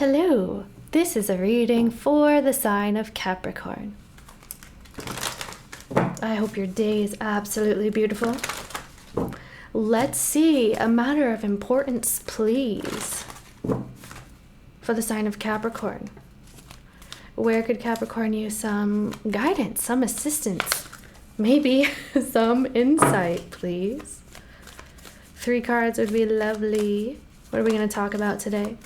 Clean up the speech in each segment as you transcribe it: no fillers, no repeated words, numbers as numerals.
Hello, this is a reading for the sign of Capricorn. I hope your day is absolutely beautiful. Let's see, a matter of importance, please, for the sign of Capricorn. Where could Capricorn use some guidance, some assistance, maybe some insight, please? 3 cards would be lovely. What are we going to talk about today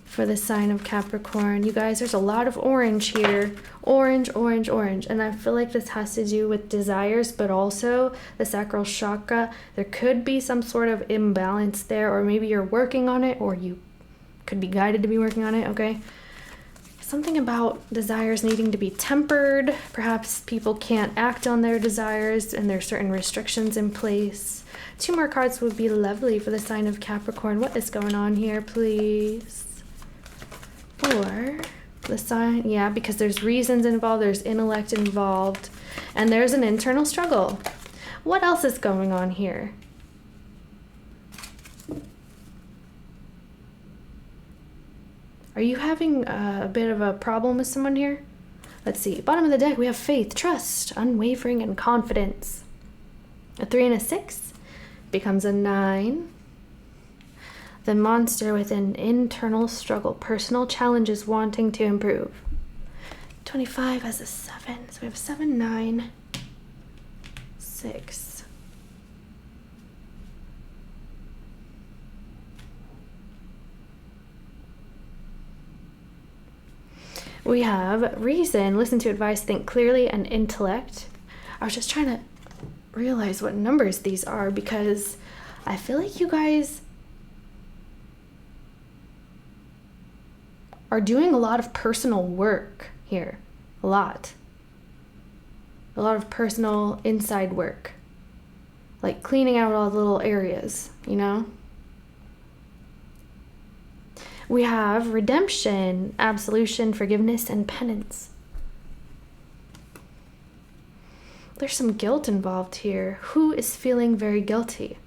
for the sign of Capricorn? You guys, there's a lot of orange here. Orange, orange, orange. And I feel like this has to do with desires, but also the sacral chakra. There could be some sort of imbalance there, or maybe you're working on it, or you could be guided to be working on it, okay? Something about desires needing to be tempered. Perhaps people can't act on their desires and there's certain restrictions in place. 2 more cards would be lovely for the sign of Capricorn. What is going on here, please? Or the sign, yeah, because there's reasons involved, there's intellect involved, and there's an internal struggle. What else is going on here? Are you having a bit of a problem with someone here? Let's see. Bottom of the deck, we have faith, trust, unwavering, and confidence. A 3 and a 6 becomes a 9. The monster with an internal struggle, personal challenges wanting to improve. 25 has a 7. So we have 7, 9, 6. We have reason, listen to advice, think clearly, and intellect. I was just trying to realize what numbers these are because I feel like you guys are doing a lot of personal work here. A lot of personal inside work. Like cleaning out all the little areas, you know? We have redemption, absolution, forgiveness, and penance. There's some guilt involved here. Who is feeling very guilty?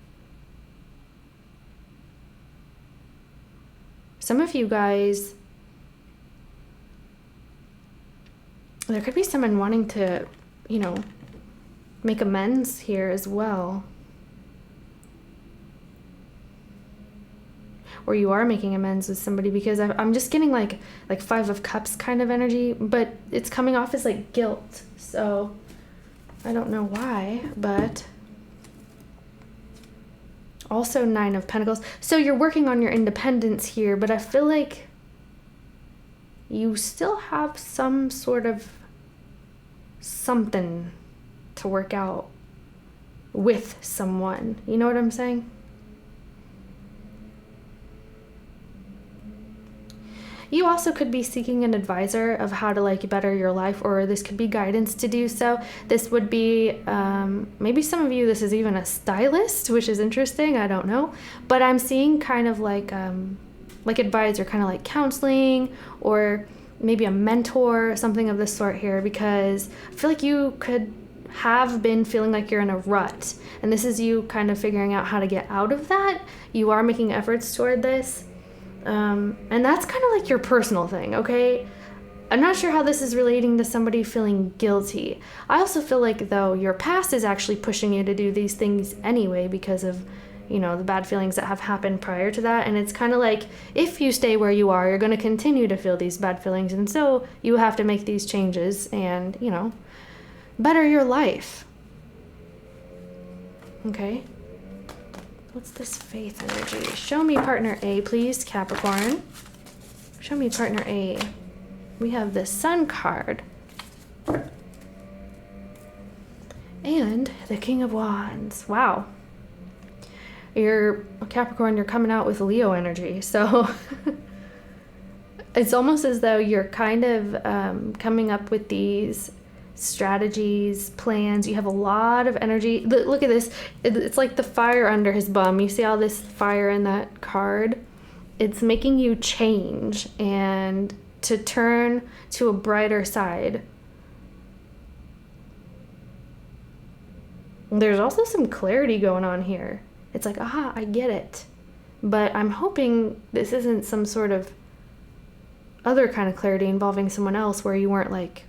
Some of you guys, there could be someone wanting to, make amends here as well. Or you are making amends with somebody, because I'm just getting like 5 of Cups kind of energy, but it's coming off as like guilt. So I don't know why, but also 9 of Pentacles. So you're working on your independence here, but I feel like you still have some sort of something to work out with someone. You know what I'm saying? You also could be seeking an advisor of how to better your life, or this could be guidance to do so. This would be, maybe some of you, this is even a stylist, which is interesting. I don't know. But I'm seeing kind of like advisor, kind of like counseling, or maybe a mentor, something of this sort here, because I feel like you could have been feeling like you're in a rut. And this is you kind of figuring out how to get out of that. You are making efforts toward this. And that's kind of like your personal thing, okay? I'm not sure how this is relating to somebody feeling guilty. I also feel like, though, your past is actually pushing you to do these things anyway because of, the bad feelings that have happened prior to that. And it's kind of like, if you stay where you are, you're going to continue to feel these bad feelings. And so you have to make these changes and, better your life. Okay? What's this faith energy? Show me partner A, please, Capricorn. Show me partner A. We have the Sun card. And the King of Wands. Wow. You're Capricorn, you're coming out with Leo energy. So it's almost as though you're kind of coming up with these strategies, plans. You have a lot of energy. Look at this. It's like the fire under his bum. You see all this fire in that card? It's making you change and to turn to a brighter side. There's also some clarity going on here. It's like, aha, I get it. But I'm hoping this isn't some sort of other kind of clarity involving someone else where you weren't like,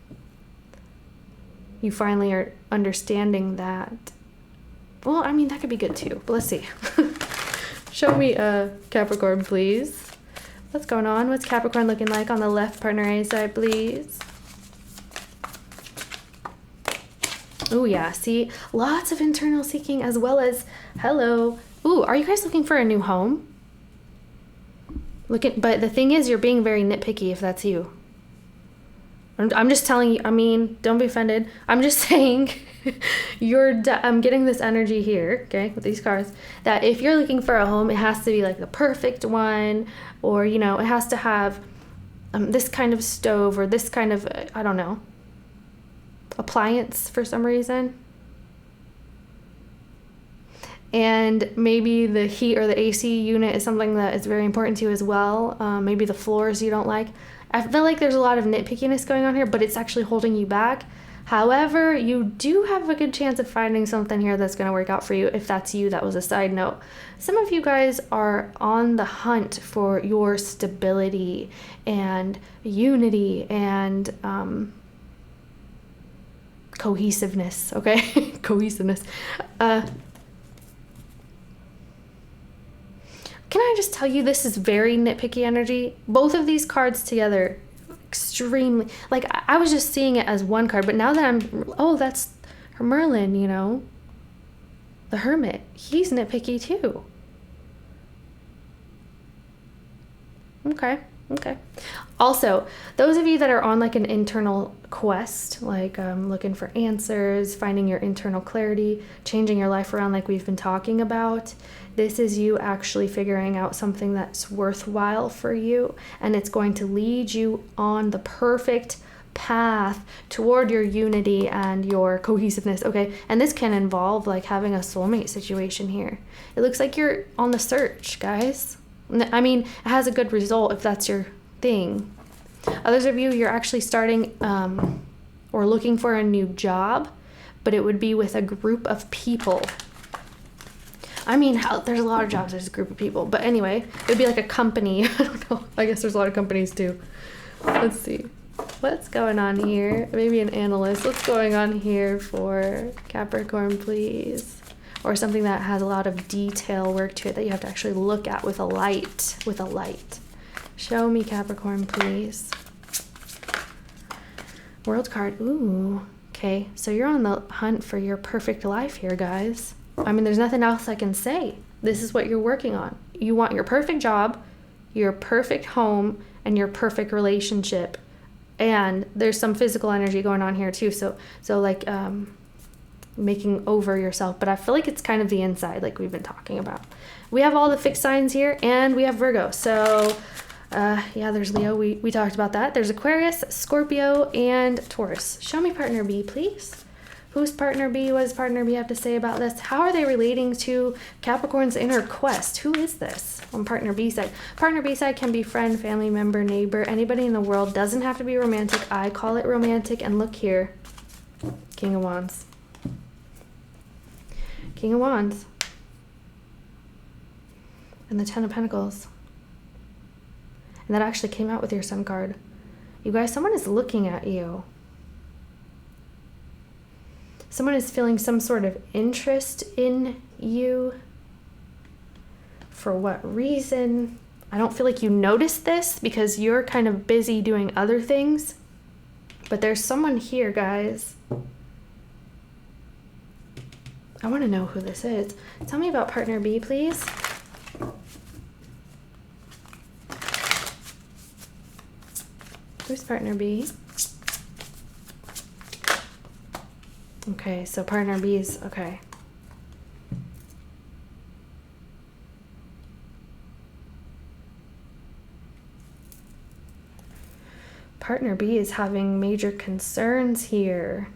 you finally are understanding that. Well, I mean, that could be good too, but let's see. Show me Capricorn, please. What's going on? What's Capricorn looking like on the left partner A side, please? Oh yeah, see, lots of internal seeking as well as, hello. Ooh, are you guys looking for a new home? But the thing is, you're being very nitpicky if that's you. I'm just telling you, I mean, don't be offended. I'm just saying, I'm getting this energy here, okay, with these cards, that if you're looking for a home, it has to be like the perfect one, or, you know, it has to have this kind of stove or this kind of, I don't know, appliance for some reason. And maybe the heat or the AC unit is something that is very important to you as well. Maybe the floors you don't like. I feel like there's a lot of nitpickiness going on here, but it's actually holding you back. However, you do have a good chance of finding something here that's going to work out for you. If that's you, that was a side note. Some of you guys are on the hunt for your stability and unity and cohesiveness, okay? Cohesiveness. Can I just tell you, this is very nitpicky energy. Both of these cards together, extremely, like, I was just seeing it as one card, but now that oh, that's her Merlin, you know, the Hermit. He's nitpicky too. Okay. Also, those of you that are on like an internal quest, like looking for answers, finding your internal clarity, changing your life around like we've been talking about, this is you actually figuring out something that's worthwhile for you, and it's going to lead you on the perfect path toward your unity and your cohesiveness, okay? And this can involve like having a soulmate situation here. It looks like you're on the search, guys. I mean, it has a good result if that's your thing. Others of you, you're actually starting or looking for a new job, but it would be with a group of people. I mean, there's a lot of jobs, there's a group of people. But anyway, it would be like a company. I don't know. I guess there's a lot of companies too. Let's see. What's going on here? Maybe an analyst. What's going on here for Capricorn, please? Or something that has a lot of detail work to it that you have to actually look at with a light. Show me Capricorn, please. World card. Ooh. Okay, so you're on the hunt for your perfect life here, guys. I mean, there's nothing else I can say. This is what you're working on. You want your perfect job, your perfect home, and your perfect relationship. And there's some physical energy going on here too. So like making over yourself, but I feel like it's kind of the inside, like we've been talking about. We have all the fixed signs here, and we have Virgo. So yeah, there's Leo. We talked about that. There's Aquarius, Scorpio, and Taurus. Show me partner B, please. Who's partner B? What does partner B have to say about this? How are they relating to Capricorn's inner quest? Who is this on partner B side? Partner B side can be friend, family member, neighbor, anybody in the world. Doesn't have to be romantic. I call it romantic. And look here, King of Wands. King of Wands. And the Ten of Pentacles. And that actually came out with your Sun card. You guys, someone is looking at you. Someone is feeling some sort of interest in you. For what reason? I don't feel like you noticed this because you're kind of busy doing other things. But there's someone here, guys. I want to know who this is. Tell me about partner B, please. Who's partner B? Okay, so partner B is, okay. Partner B is having major concerns here.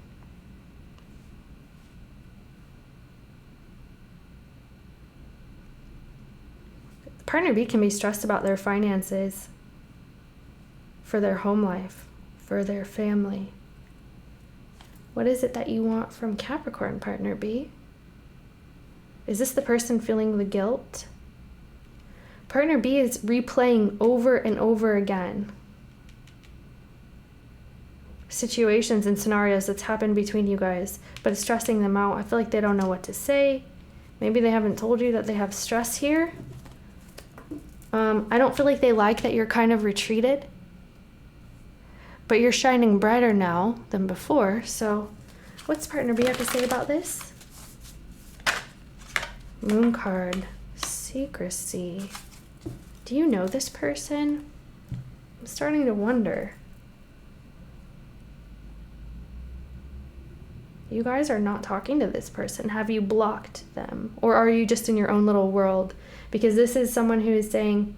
Partner B can be stressed about their finances, for their home life, for their family. What is it that you want from Capricorn, partner B? Is this the person feeling the guilt? Partner B is replaying over and over again situations and scenarios that's happened between you guys, but it's stressing them out. I feel like they don't know what to say. Maybe they haven't told you that they have stress here. I don't feel like they like that you're kind of retreated, but you're shining brighter now than before. So what's partner B have to say about this? Moon card, secrecy. Do you know this person? I'm starting to wonder. You guys are not talking to this person. Have you blocked them? Or are you just in your own little world? Because this is someone who is saying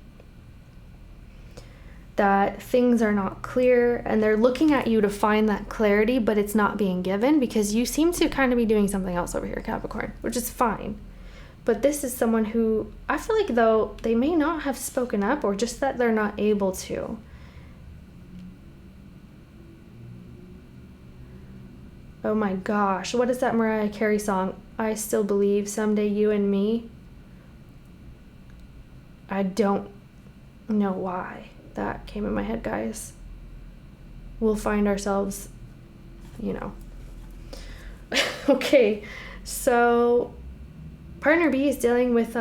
that things are not clear and they're looking at you to find that clarity, but it's not being given because you seem to kind of be doing something else over here, Capricorn, which is fine. But this is someone who I feel like, though, they may not have spoken up or just that they're not able to. Oh my gosh, what is that Mariah Carey song? I still believe someday you and me. I don't know why that came in my head, guys. We'll find ourselves, you know. Okay, so partner B is dealing with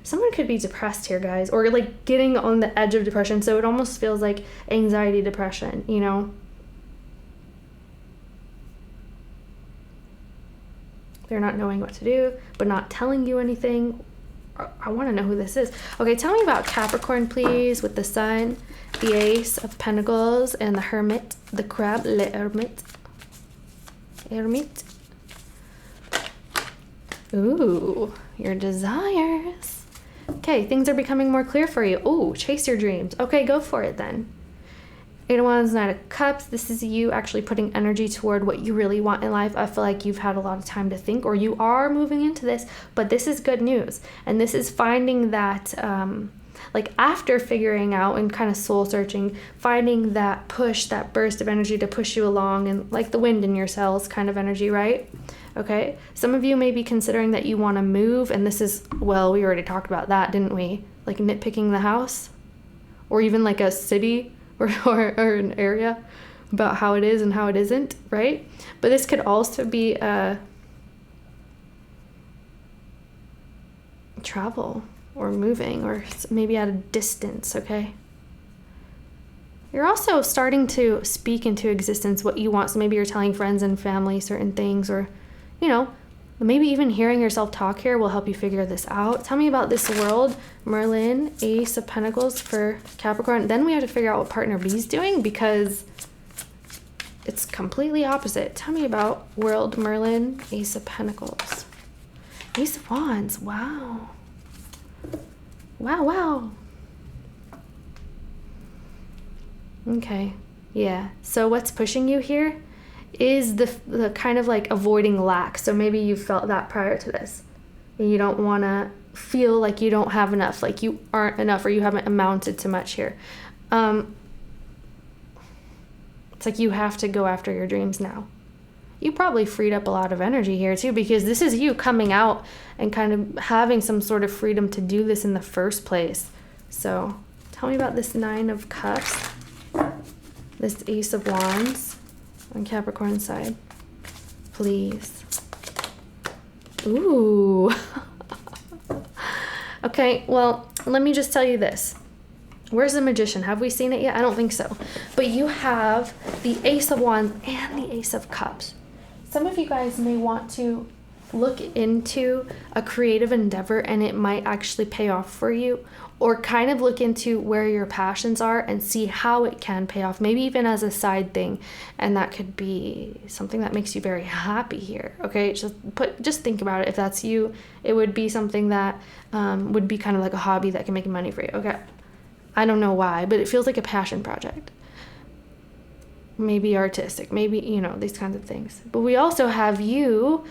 someone could be depressed here, guys, or like getting on the edge of depression. So it almost feels like anxiety, depression, you know. They're not knowing what to do, but not telling you anything. I want to know who this is. Okay, tell me about Capricorn, please, with the Sun, the Ace of Pentacles, and the Hermit, the Crab, le Hermit. Hermit. Ooh, your desires. Okay, things are becoming more clear for you. Ooh, chase your dreams. Okay, go for it then. Eight of Wands, Knight of Cups. This is you actually putting energy toward what you really want in life. I feel like you've had a lot of time to think, or you are moving into this, but this is good news. And this is finding that, like after figuring out and kind of soul searching, finding that push, that burst of energy to push you along, and like the wind in your sails kind of energy, right? Okay. Some of you may be considering that you want to move, and this is, well, we already talked about that, didn't we? Like nitpicking the house, or even like a city, or an area about how it is and how it isn't, right? But this could also be travel or moving or maybe at a distance, okay? You're also starting to speak into existence what you want. So maybe you're telling friends and family certain things, or, you know, maybe even hearing yourself talk here will help you figure this out. Tell me about this World, Merlin, Ace of Pentacles for Capricorn. Then we have to figure out what partner B is doing because it's completely opposite. Tell me about World, Merlin, Ace of Pentacles. Ace of Wands. Wow. Wow, wow. Okay. Yeah. So what's pushing you here is the kind of like avoiding lack. So maybe you felt that prior to this. And you don't want to feel like you don't have enough, like you aren't enough, or you haven't amounted to much here. It's like you have to go after your dreams now. You probably freed up a lot of energy here too, because this is you coming out and kind of having some sort of freedom to do this in the first place. So tell me about this Nine of Cups, this Ace of Wands on Capricorn side, please. Ooh. Okay, well, let me just tell you this. Where's the Magician? Have we seen it yet? I don't think so. But you have the Ace of Wands and the Ace of Cups. Some of you guys may want to look into a creative endeavor and it might actually pay off for you, or kind of look into where your passions are and see how it can pay off, maybe even as a side thing. And that could be something that makes you very happy here. Okay, just think about it. If that's you, it would be something that would be kind of like a hobby that can make money for you. Okay, I don't know why, but it feels like a passion project. Maybe artistic, maybe, you know, these kinds of things. But we also have you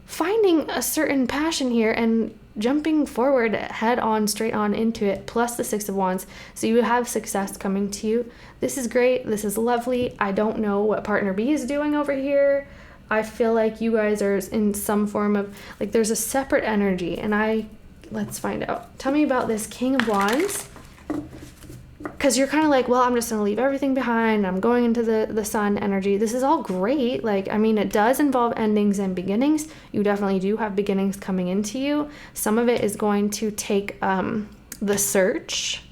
finding a certain passion here and jumping forward head on, straight on into it, plus the Six of Wands. So you have success coming to you. This is great. This is lovely. I don't know what partner B is doing over here. I feel like you guys are in some form of, like, there's a separate energy, and let's find out. Tell me about this King of Wands because you're kind of like, well, I'm just going to leave everything behind. I'm going into the sun energy. This is all great. Like, I mean, it does involve endings and beginnings. You definitely do have beginnings coming into you. Some of it is going to take the search,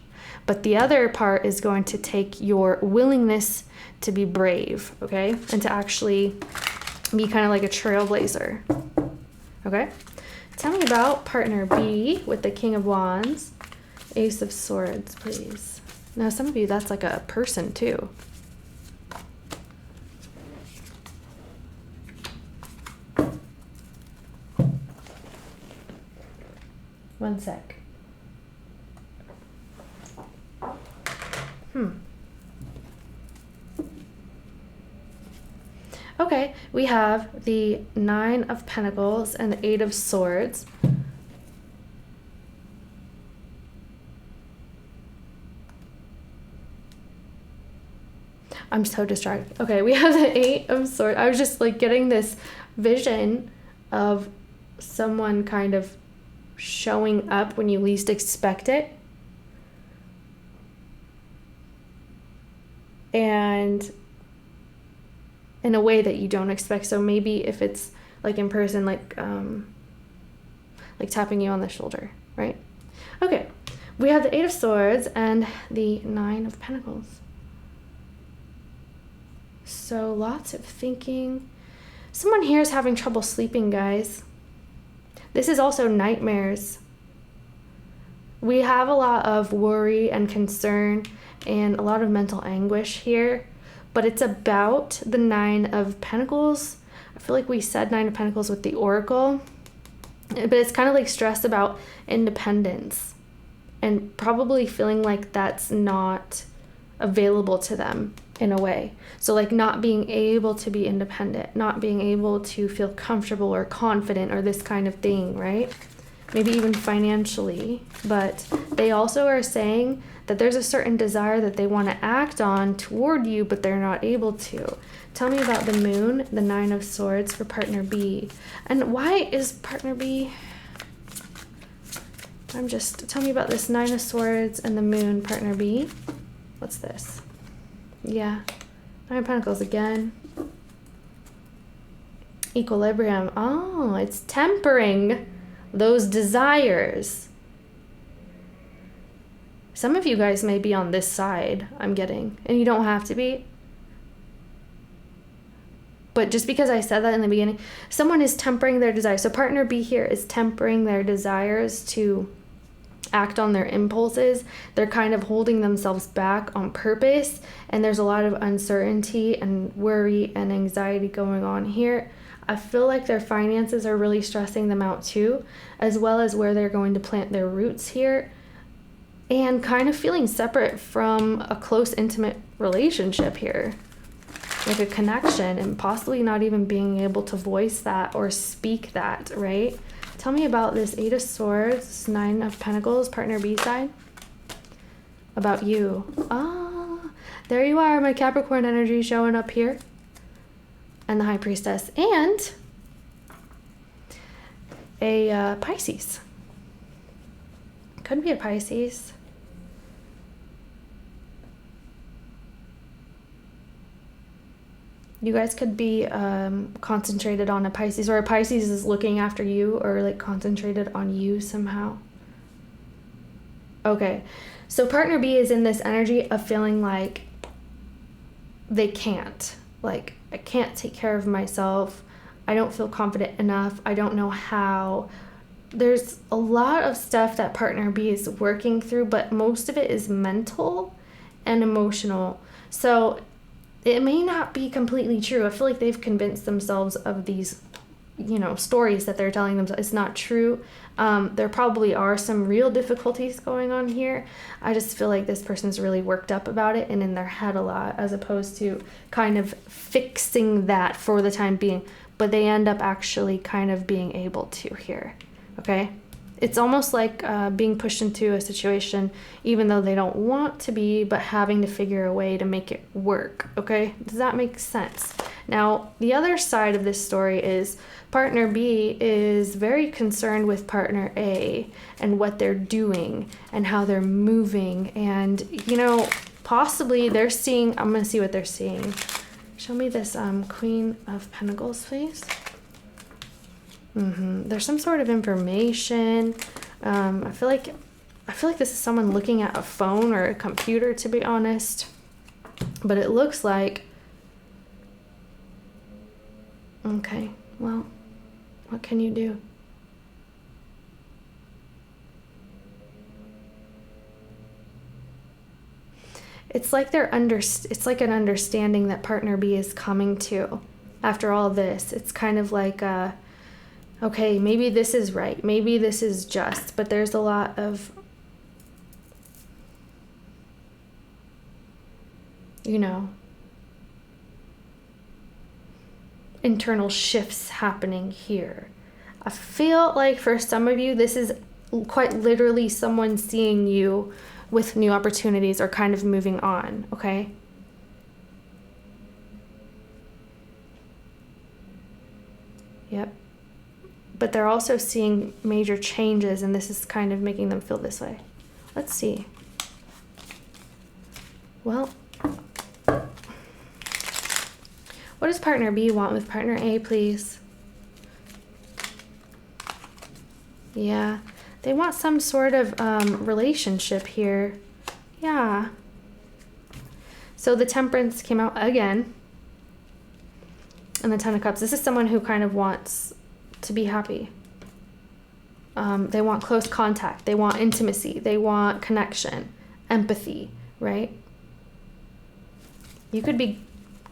but the other part is going to take your willingness to be brave, okay? And to actually be kind of like a trailblazer, okay? Tell me about partner B with the King of Wands, Ace of Swords, please. Now, some of you, that's like a person too. One sec. Okay, we have the Nine of Pentacles and the Eight of Swords. I'm so distracted. Okay, we have the Eight of Swords. I was just like getting this vision of someone kind of showing up when you least expect it. And in a way that you don't expect. So maybe if it's like in person, like tapping you on the shoulder, right? Okay, we have the Eight of Swords and the Nine of Pentacles. So lots of thinking. Someone here is having trouble sleeping, guys. This is also nightmares. We have a lot of worry and concern and a lot of mental anguish here, but it's about the Nine of Pentacles. I feel like we said Nine of Pentacles with the Oracle, but it's kind of like stress about independence and probably feeling like that's not available to them in a way. So like not being able to be independent, not being able to feel comfortable or confident or this kind of thing, right? Maybe even financially. But they also are saying that there's a certain desire that they want to act on toward you, but they're not able to. Tell me about the Moon, the Nine of Swords for partner B. And why is partner B... Tell me about this Nine of Swords and the Moon, partner B. What's this? Yeah. Nine of Pentacles again. Equilibrium. Oh, it's tempering those desires. Some of you guys may be on this side, I'm getting, and you don't have to be. But just because I said that in the beginning, someone is tempering their desires. So partner B here is tempering their desires to act on their impulses. They're kind of holding themselves back on purpose, and there's a lot of uncertainty and worry and anxiety going on here. I feel like their finances are really stressing them out too, as well as where they're going to plant their roots here, and kind of feeling separate from a close, intimate relationship here, like a connection, and possibly not even being able to voice that or speak that, right? Tell me about this Eight of Swords, Nine of Pentacles, partner B side. About you. Ah, there you are, my Capricorn energy showing up here. And the High Priestess. And a Pisces. Could be a Pisces. You guys could be concentrated on a Pisces, or a Pisces is looking after you, or like concentrated on you somehow. Okay, so partner B is in this energy of feeling like they can't. Like, I can't take care of myself. I don't feel confident enough. I don't know how. There's a lot of stuff that partner B is working through, but most of it is mental and emotional. So it may not be completely true. I feel like they've convinced themselves of these, stories that they're telling themselves. It's not true. There probably are some real difficulties going on here. I just feel like this person's really worked up about it and in their head a lot, as opposed to kind of fixing that for the time being. But they end up actually kind of being able to here. Okay? It's almost like being pushed into a situation even though they don't want to be, but having to figure a way to make it work. Okay? Does that make sense? Now, the other side of this story is partner B is very concerned with partner A and what they're doing and how they're moving. And, you know, possibly they're seeing, I'm going to see what they're seeing. Show me this Queen of Pentacles, please. There's some sort of information. I feel like this is someone looking at a phone or a computer, to be honest. But it looks like, okay, well, what can you do? It's like it's like an understanding that partner B is coming to after all this. It's kind of like, okay, maybe this is right. Maybe this is just, but there's a lot of, you know, internal shifts happening here. I feel like for some of you, this is quite literally someone seeing you with new opportunities or kind of moving on, okay? Yep. But they're also seeing major changes, and this is kind of making them feel this way. Let's see. Well, what does partner B want with partner A, please? Yeah, they want some sort of relationship here. Yeah. So the Temperance came out again. And the Ten of Cups. This is someone who kind of wants to be happy. They want close contact. They want intimacy. They want connection, empathy, right? You could be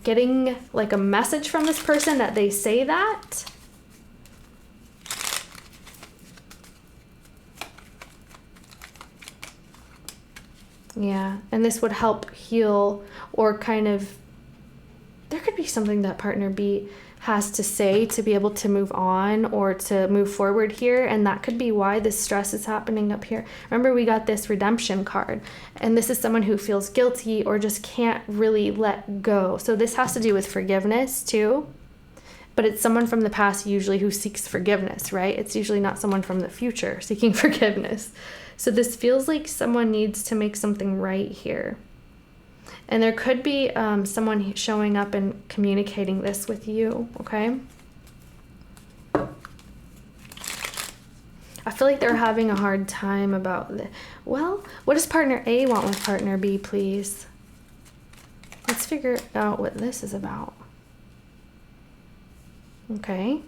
getting like a message from this person that they say that. Yeah, and this would help heal, or kind of, there could be something that partner B has to say to be able to move on or to move forward here, and that could be why this stress is happening up here. Remember, we got this redemption card, and this is someone who feels guilty or just can't really let go. So this has to do with forgiveness too, but it's someone from the past usually who seeks forgiveness, right? It's usually not someone from the future seeking forgiveness. So this feels like someone needs to make something right here. And there could be someone showing up and communicating this with you, okay? I feel like they're having a hard time about this. Well, what does partner A want with partner B, please? Let's figure out what this is about. Okay.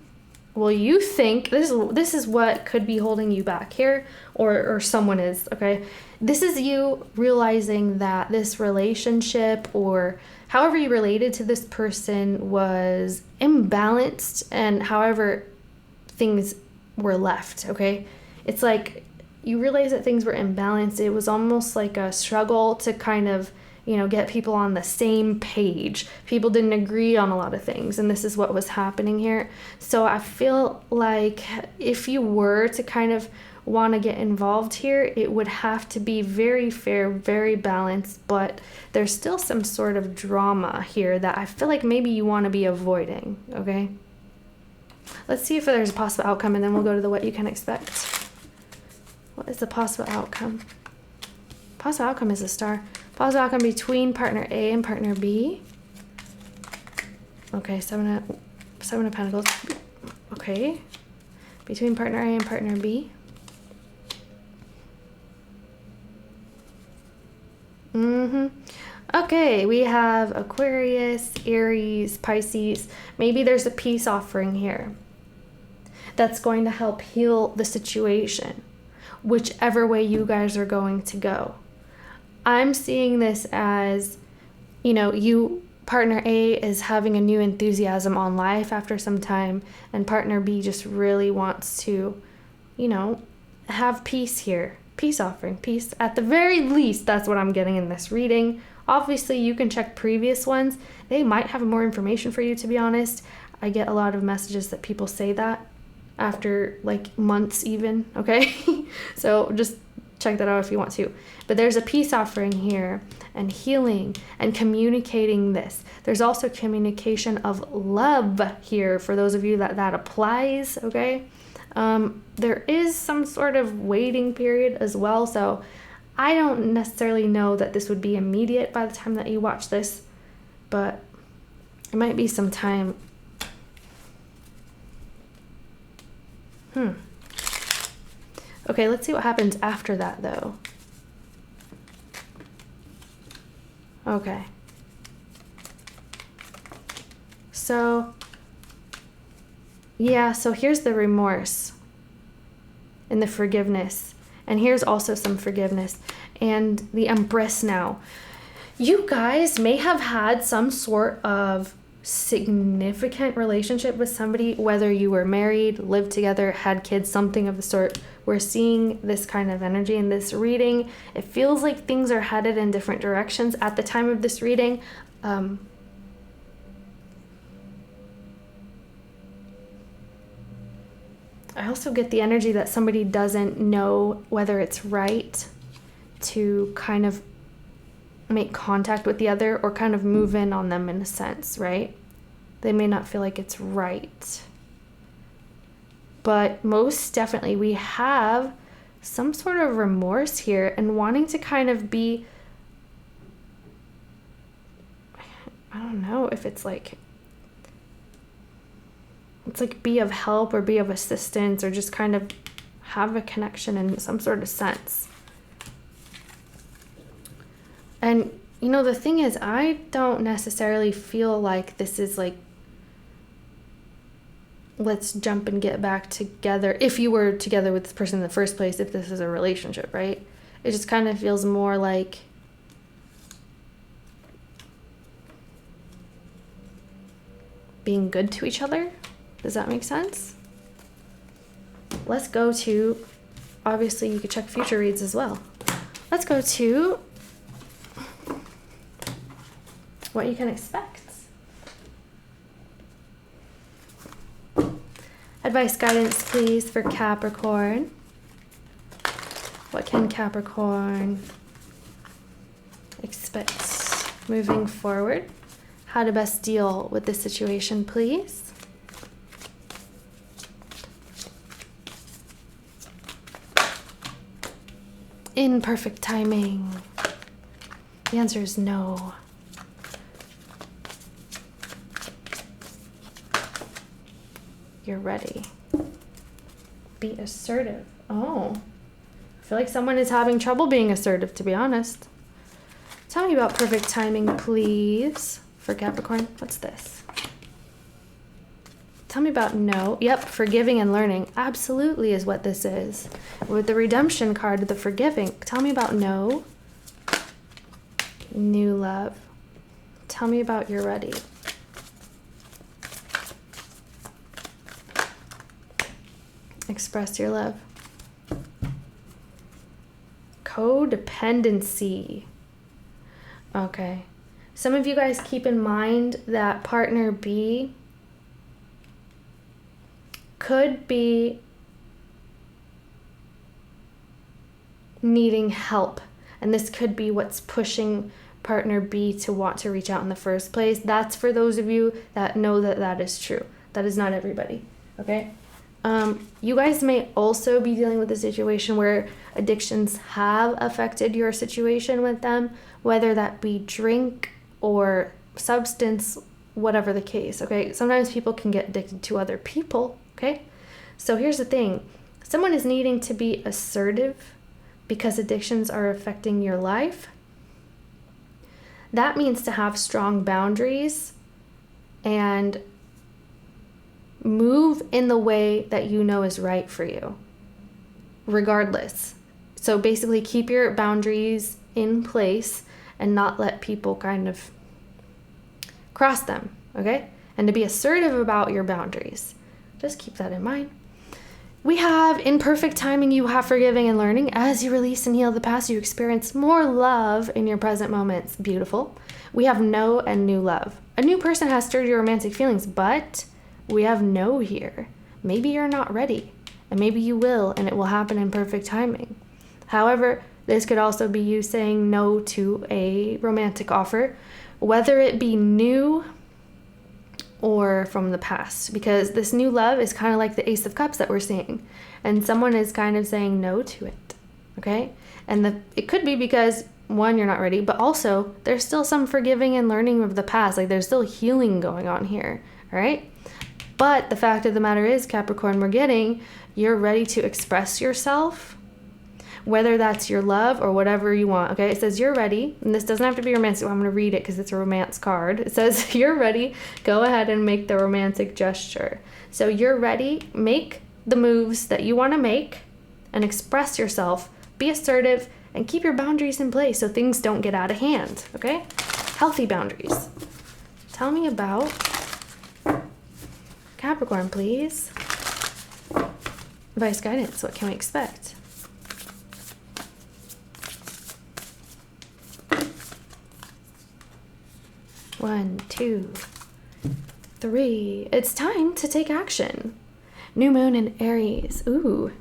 Well, you think this is what could be holding you back here, or someone is, okay? This is you realizing that this relationship, or however you related to this person, was imbalanced, and however things were left, okay? It's like you realize that things were imbalanced. It was almost like a struggle to kind of, you know, get people on the same page. People didn't agree on a lot of things, and this is what was happening here. So I feel like if you were to kind of want to get involved here, it would have to be very fair, very balanced, but there's still some sort of drama here that I feel like maybe you want to be avoiding, okay? Let's see if there's a possible outcome, and then we'll go to the what you can expect. What is the possible outcome? Possible outcome is a star. Possible outcome between partner A and partner B. Okay, seven of Pentacles. Okay. Between partner A and partner B. Okay, we have Aquarius, Aries, Pisces. Maybe there's a peace offering here that's going to help heal the situation, whichever way you guys are going to go. I'm seeing this as, you know, partner A is having a new enthusiasm on life after some time, and partner B just really wants to, you know, have peace here. Peace offering, peace. At the very least, that's what I'm getting in this reading. Obviously, you can check previous ones. They might have more information for you, to be honest. I get a lot of messages that people say that after like months even, okay? So just check that out if you want to. But there's a peace offering here, and healing, and communicating this. There's also communication of love here for those of you that applies, okay? There is some sort of waiting period as well, so I don't necessarily know that this would be immediate by the time that you watch this, but it might be some time. Okay, let's see what happens after that, though. Okay. So, yeah, so here's the remorse and the forgiveness. And here's also some forgiveness and the embrace now. You guys may have had some sort of significant relationship with somebody, whether you were married, lived together, had kids, something of the sort. We're seeing this kind of energy in this reading. It feels like things are headed in different directions at the time of this reading. I also get the energy that somebody doesn't know whether it's right to kind of make contact with the other or kind of move in on them in a sense, right? They may not feel like it's right. But most definitely we have some sort of remorse here and wanting to kind of be, I don't know if it's like be of help or be of assistance or just kind of have a connection in some sort of sense. And, you know, the thing is, I don't necessarily feel like this is like, let's jump and get back together. If you were together with this person in the first place, if this is a relationship, right? It just kind of feels more like being good to each other. Does that make sense? Let's go to, obviously you could check future reads as well. Let's go to what you can expect. Advice, guidance, please, for Capricorn. What can Capricorn expect moving forward? How to best deal with this situation, please. In perfect timing. The answer is no. You're ready. Be assertive. Oh, I feel like someone is having trouble being assertive, to be honest. Tell me about perfect timing, please, for Capricorn. What's this? Tell me about no. Yep, forgiving and learning. Absolutely is what this is. With the redemption card, the forgiving. Tell me about no. New love. Tell me about you're ready. Express your love. Codependency. Okay. Some of you guys keep in mind that partner B could be needing help. And this could be what's pushing partner B to want to reach out in the first place. That's for those of you that know that that is true. That is not everybody. Okay? You guys may also be dealing with a situation where addictions have affected your situation with them, whether that be drink or substance, whatever the case, okay? Sometimes people can get addicted to other people, okay? So here's the thing. Someone is needing to be assertive because addictions are affecting your life. That means to have strong boundaries and move in the way that you know is right for you, regardless. So basically keep your boundaries in place and not let people kind of cross them, okay? And to be assertive about your boundaries. Just keep that in mind. We have in perfect timing, you have forgiving and learning. As you release and heal the past, you experience more love in your present moments. Beautiful. We have no and new love. A new person has stirred your romantic feelings, but we have no here. Maybe you're not ready, and maybe you will, and it will happen in perfect timing. However, this could also be you saying no to a romantic offer, whether it be new or from the past, because this new love is kind of like the Ace of Cups that we're seeing, and someone is kind of saying no to it, okay? And it could be because, one, you're not ready, but also there's still some forgiving and learning of the past. Like, there's still healing going on here, all right? But the fact of the matter is, Capricorn, you're ready to express yourself, whether that's your love or whatever you want, okay? It says you're ready, and this doesn't have to be romantic. Well, I'm going to read it because it's a romance card. It says you're ready. Go ahead and make the romantic gesture. So you're ready. Make the moves that you want to make and express yourself. Be assertive and keep your boundaries in place so things don't get out of hand, okay? Healthy boundaries. Tell me about Capricorn, please. Advice, guidance. What can we expect? One, two, three. It's time to take action. New moon in Aries. Ooh.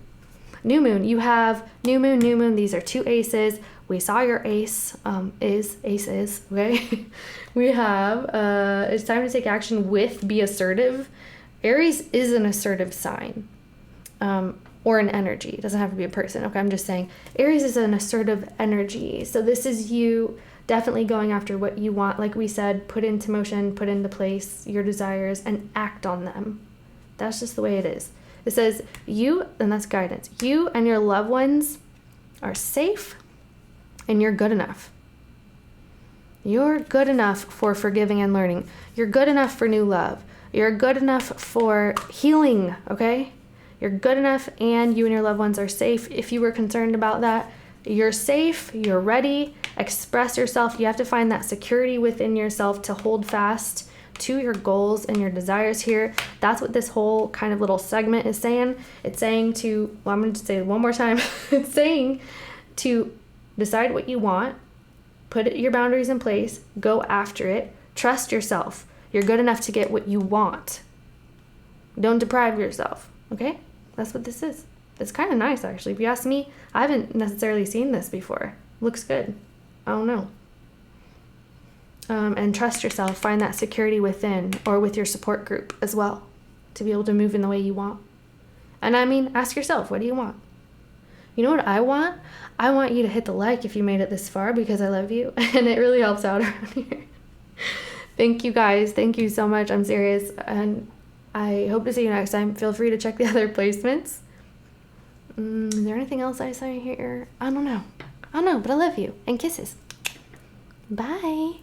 New moon. You have new moon, new moon. These are two aces. We saw your ace aces, okay? We have, it's time to take action with be assertive. Aries is an assertive sign, or an energy. It doesn't have to be a person, okay? I'm just saying Aries is an assertive energy. So this is you definitely going after what you want. Like we said, put into motion, put into place your desires and act on them. That's just the way it is. It says you, and that's guidance. You and your loved ones are safe and you're good enough. You're good enough for forgiving and learning. You're good enough for new love. You're good enough for healing, okay? You're good enough and you and your loved ones are safe. If you were concerned about that, you're safe, you're ready, express yourself. You have to find that security within yourself to hold fast to your goals and your desires here. That's what this whole kind of little segment is saying. It's saying to, well, I'm going to say it one more time. It's saying to decide what you want, put your boundaries in place, go after it, trust yourself. You're good enough to get what you want. Don't deprive yourself, okay? That's what this is. It's kind of nice, actually. If you ask me, I haven't necessarily seen this before. Looks good. I don't know. And trust yourself. Find that security within or with your support group as well to be able to move in the way you want. And I mean, ask yourself, what do you want? You know what I want? I want you to hit the like if you made it this far because I love you and it really helps out around here. Thank you guys. Thank you so much. I'm serious. And I hope to see you next time. Feel free to check the other placements. Is there anything else I say here? I don't know, but I love you and kisses. Bye.